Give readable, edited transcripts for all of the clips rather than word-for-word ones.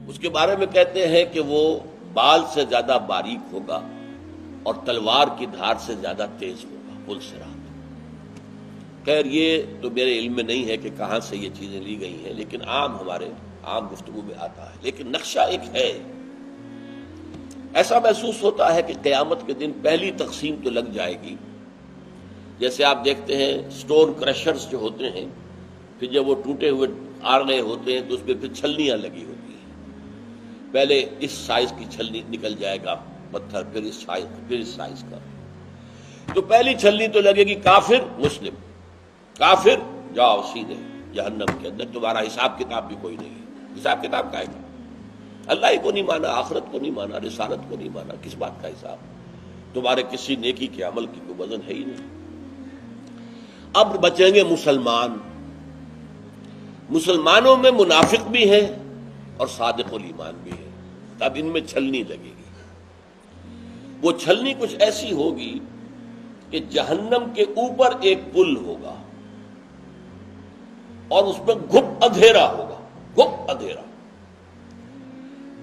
اس کے بارے میں کہتے ہیں کہ وہ بال سے زیادہ باریک ہوگا اور تلوار کی دھار سے زیادہ تیز ہوگا، پل صراط۔ خیر یہ تو میرے علم میں نہیں ہے کہ کہاں سے یہ چیزیں لی گئی ہیں، لیکن ہمارے عام گفتگو میں آتا ہے۔ لیکن نقشہ ایک ہے، ایسا محسوس ہوتا ہے کہ قیامت کے دن پہلی تقسیم تو لگ جائے گی۔ جیسے آپ دیکھتے ہیں سٹون کریشرز جو ہوتے ہیں، پھر جب وہ ٹوٹے ہوئے آ رہے ہوتے ہیں تو اس پہ پھر چھلنیاں لگی ہوتی ہیں۔ پہلے اس سائز کی چھلنی نکل جائے گا پتھر، پھر اس سائز کا۔ تو پہلی چھلنی تو لگے گی کافر مسلم، کافر جاؤ سیدھے جہنم کے اندر، تمہارا حساب کتاب بھی کوئی نہیں ہے۔ حساب کتاب کا ہے، اللہ ہی کو نہیں مانا، آخرت کو نہیں مانا، رسالت کو نہیں مانا، کس بات کا حساب؟ تمہارے کسی نیکی کے عمل کی کوئی وزن ہے ہی نہیں۔ اب بچیں گے مسلمان۔ مسلمانوں میں منافق بھی ہیں اور صادق الایمان بھی ہیں، اب ان میں چھلنی لگے گی۔ وہ چھلنی کچھ ایسی ہوگی کہ جہنم کے اوپر ایک پل ہوگا اور اس میں گھپ اندھیرا ہوگا، گھپ اندھیرا،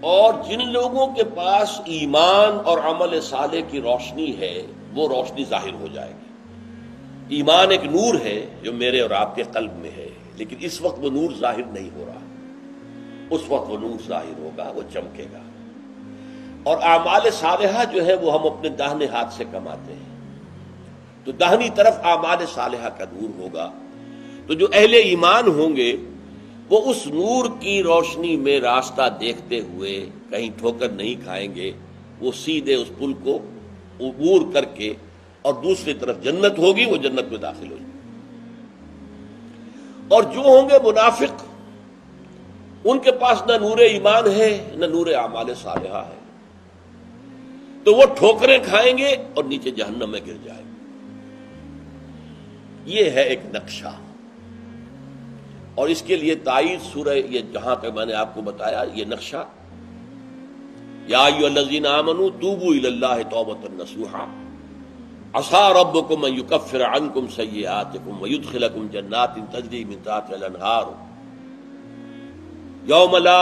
اور جن لوگوں کے پاس ایمان اور عمل صالح کی روشنی ہے وہ روشنی ظاہر ہو جائے گی۔ ایمان ایک نور ہے جو میرے اور آپ کے قلب میں ہے، لیکن اس وقت وہ نور ظاہر نہیں ہو رہا، اس وقت وہ نور ظاہر ہوگا، وہ چمکے گا۔ اور اعمال صالحہ جو ہے وہ ہم اپنے داہنے ہاتھ سے کماتے ہیں، تو داہنی طرف اعمال صالحہ کا نور ہوگا۔ تو جو اہل ایمان ہوں گے وہ اس نور کی روشنی میں راستہ دیکھتے ہوئے کہیں ٹھوکر نہیں کھائیں گے، وہ سیدھے اس پل کو عبور کر کے اور دوسری طرف جنت ہوگی، وہ جنت میں داخل ہو جائیں۔ اور جو ہوں گے منافق، ان کے پاس نہ نور ایمان ہے نہ نور اعمال صالحہ ہے، تو وہ ٹھوکریں کھائیں گے اور نیچے جہنم میں گر جائیں گے۔ یہ ہے ایک نقشہ، اور اس کے لیے تائید سورہ، یہ جہاں پہ میں نے آپ کو بتایا یہ نقشہ، یا ایھا الذین آمنوا توبوا الی اللہ توبۃ نصوحا عسیٰ ربکم ان یکفر عنکم سیئاتکم ویدخلکم جنات تجری من تحتہا الانہار یوم لا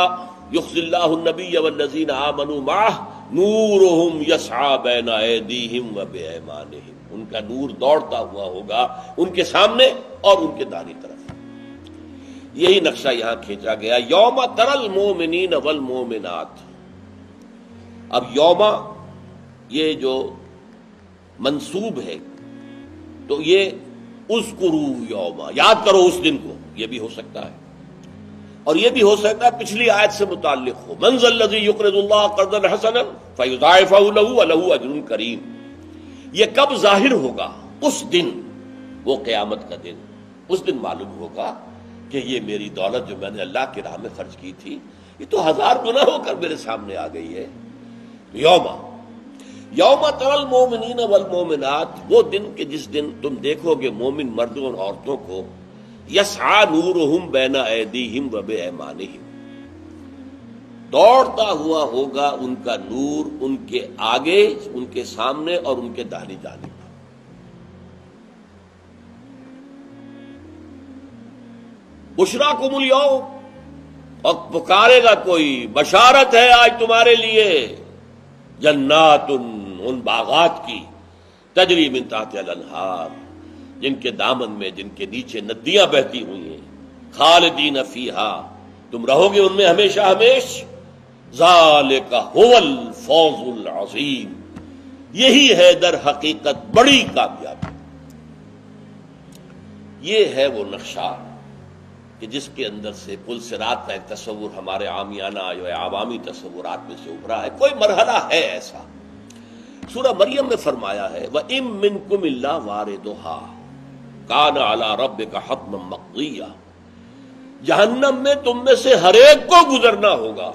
یخزی اللہ النبی والذین آمنوا معہ نورہم یسعی بین ایدیہم وبایمانہم۔ ان کا نور دوڑتا ہوا ہوگا ان کے سامنے اور ان کے دائیں طرف۔ یہی نقشہ یہاں کھینچا گیا، یوم تری المؤمنین والمؤمنات۔ اب یوم یہ جو منصوب ہے تو یہ اذکروا یوم، یاد کرو اس دن کو، یہ بھی ہو سکتا ہے، اور یہ بھی ہو سکتا ہے پچھلی آیت سے متعلق ہو، من ذا الذی یقرض اللہ قرضا حسنا فیضاعفہ لہ ولہ اجر کریم۔ یہ کب ظاہر ہوگا؟ اس دن، وہ قیامت کا دن، اس دن معلوم ہوگا کہ یہ میری دولت جو میں نے اللہ کی راہ میں خرچ کی تھی یہ تو 1000 گنا ہو کر میرے سامنے آ گئی ہے۔ یوم تری المؤمنین والمؤمنات، وہ دن کہ جس دن تم دیکھو گے مومن مردوں اور عورتوں کو، یسعی نورہم بین ایدیہم وبایمانہم، دوڑتا ہوا ہوگا ان کا نور ان کے آگے، ان کے سامنے اور ان کے داہنی جانب۔ بشراکم اليوم، اور پکارے گا کوئی، بشارت ہے آج تمہارے لیے، جنات، ان باغات کی، تجری من تحتہا الانہار، جن کے دامن میں، جن کے نیچے ندیاں بہتی ہوئی ہیں، خالدین فیہا، تم رہو گے ان میں ہمیشہ ہمیش، ذالک ھو الفوز العظیم، یہی ہے در حقیقت بڑی کامیابی۔ یہ ہے وہ نقشہ کہ جس کے اندر سے پل صراط کا ایک تصور ہمارے عامیانہ یا عوامی تصورات میں سے ابھرا ہے۔ کوئی مرحلہ ہے ایسا، سورہ مریم میں فرمایا ہے وَإِن مِّنكُمْ إِلَّا وَارِدُهَا كَانَ عَلَىٰ رَبِّكَ حَتْمًا مَّقْضِيًّا، جہنم میں تم میں سے ہر ایک کو گزرنا ہوگا۔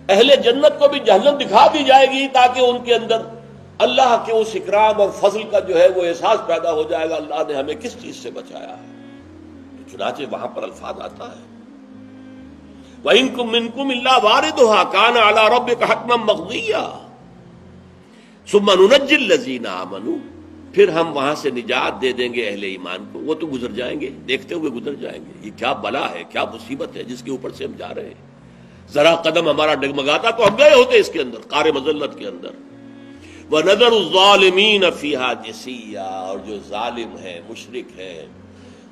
اہل جنت کو بھی جہنم دکھا دی جائے گی تاکہ ان کے اندر اللہ کے اس اکرام اور فضل کا جو ہے وہ احساس پیدا ہو جائے گا، اللہ نے ہمیں کس چیز سے بچایا ہے۔ چنانچہ وہاں پر الفاظ آتا ہے وَإِن مِّنكُمْ إِلَّا وَارِدُهَا كَانَ عَلَىٰ رَبِّكَ حَتْمًا مَّقْضِيًّا ثُمَّ نُنَجِّي الَّذِينَ آمَنُوا، پھر ہم وہاں سے نجات دے دیں گے اہل ایمان کو، وہ تو گزر جائیں گے، دیکھتے ہوئے گزر جائیں گے۔ یہ کیا بلا ہے، کیا مصیبت ہے جس کے اوپر سے ہم جا رہے ہیں۔ ذرا قدم ہمارا ڈگمگاتا تو ہم گئے ہوتے اس کے اندر، قعر مذلت کے اندر۔ وَنَذَرُ الظَّالِمِينَ فِيهَا جِثِيًّا، اور جو ظالم ہیں، مشرک ہیں،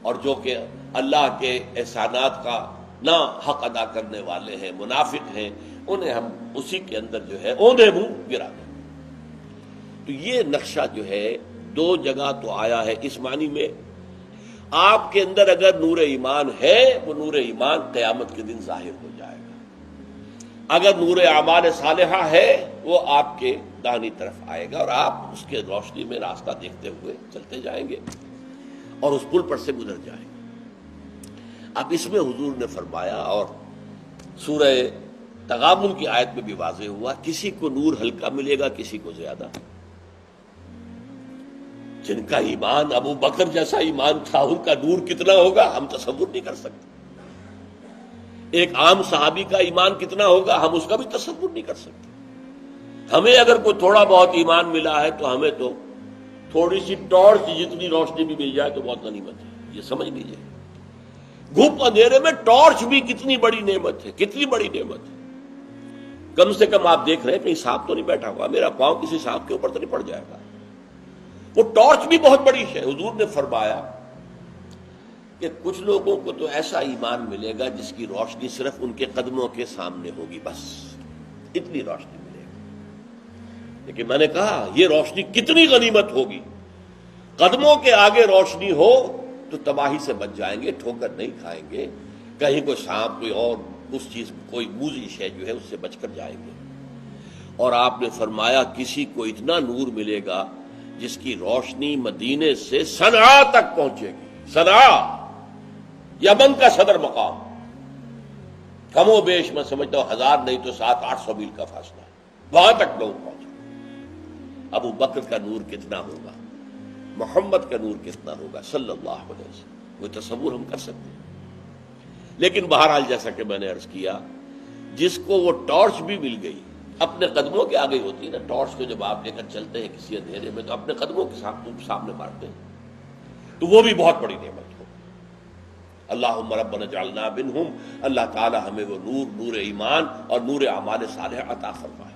اور جو کہ اللہ کے احسانات کا نہ حق ادا کرنے والے ہیں، منافق ہیں، انہیں ہم اسی کے اندر جو ہے اوندھے منہ گرا دیں۔ تو یہ نقشہ جو ہے دو جگہ تو آیا ہے اس معنی میں، آپ کے اندر اگر نور ایمان ہے وہ نور ایمان قیامت کے دن ظاہر ہو جائے گا، اگر نور اعمال صالحہ ہے وہ آپ کے داہنی طرف آئے گا اور آپ اس کے روشنی میں راستہ دیکھتے ہوئے چلتے جائیں گے اور اس پل پر سے گزر جائیں گے۔ اب اس میں حضور نے فرمایا، اور سورہ تغابن کی آیت میں بھی واضح ہوا، کسی کو نور ہلکا ملے گا، کسی کو زیادہ۔ جن کا ایمان ابو بکر جیسا ایمان تھا ان کا نور کتنا ہوگا ہم تصور نہیں کر سکتے، ایک عام صحابی کا ایمان کتنا ہوگا ہم اس کا بھی تصور نہیں کر سکتے۔ ہمیں اگر کوئی تھوڑا بہت ایمان ملا ہے تو ہمیں تو تھوڑی سی ٹارچ جتنی روشنی بھی مل جائے تو بہت غنیمت ہے، یہ سمجھ لیجیے۔ گھپ اندھیرے میں ٹارچ بھی کتنی بڑی نعمت ہے، کتنی بڑی نعمت ہے۔ کم سے کم آپ دیکھ رہے ہیں کہیں سانپ تو نہیں بیٹھا ہوا، میرا پاؤں کسی سانپ کے اوپر تو نہیں پڑ جائے گا، وہ ٹارچ بھی بہت بڑی ہے۔ حضور نے فرمایا کہ کچھ لوگوں کو تو ایسا ایمان ملے گا جس کی روشنی صرف ان کے قدموں کے سامنے ہوگی، بس اتنی روشنی ملے گی۔ لیکن میں نے کہا یہ روشنی کتنی غنیمت ہوگی، قدموں کے آگے روشنی ہو تو تباہی سے بچ جائیں گے، ٹھوکر نہیں کھائیں گے، کہیں کوئی سانپ کوئی اور اس چیز کوئی موذی شے جو ہے اس سے بچ کر جائیں گے۔ اور آپ نے فرمایا کسی کو اتنا نور ملے گا جس کی روشنی مدینے سے صنعا تک پہنچے گی۔ صنعا یمن کا صدر مقام، کم و بیش میں سمجھتا ہوں 1000 نہیں تو 700-800 میل کا فاصلہ ہے، وہاں تک لوگ پہنچے۔ ابو بکر کا نور کتنا ہوگا، محمد کا نور کتنا ہوگا صلی اللہ علیہ وسلم، وہ تصور ہم کر سکتے ہیں۔ لیکن بہرحال جیسا کہ میں نے عرض کیا، جس کو وہ ٹارچ بھی مل گئی، اپنے قدموں کے آگے ہوتی ہے نا ٹارچ کو، جب آپ لے کر چلتے ہیں کسی اندھیرے میں تو اپنے قدموں کے سامنے مارتے ہیں، تو وہ بھی بہت بڑی نعمت ہو۔ اللہم ربنا اجعلنا منہم، اللہ تعالی ہمیں وہ نور، نور ایمان اور نور اعمال صالحہ عطا فرمائے۔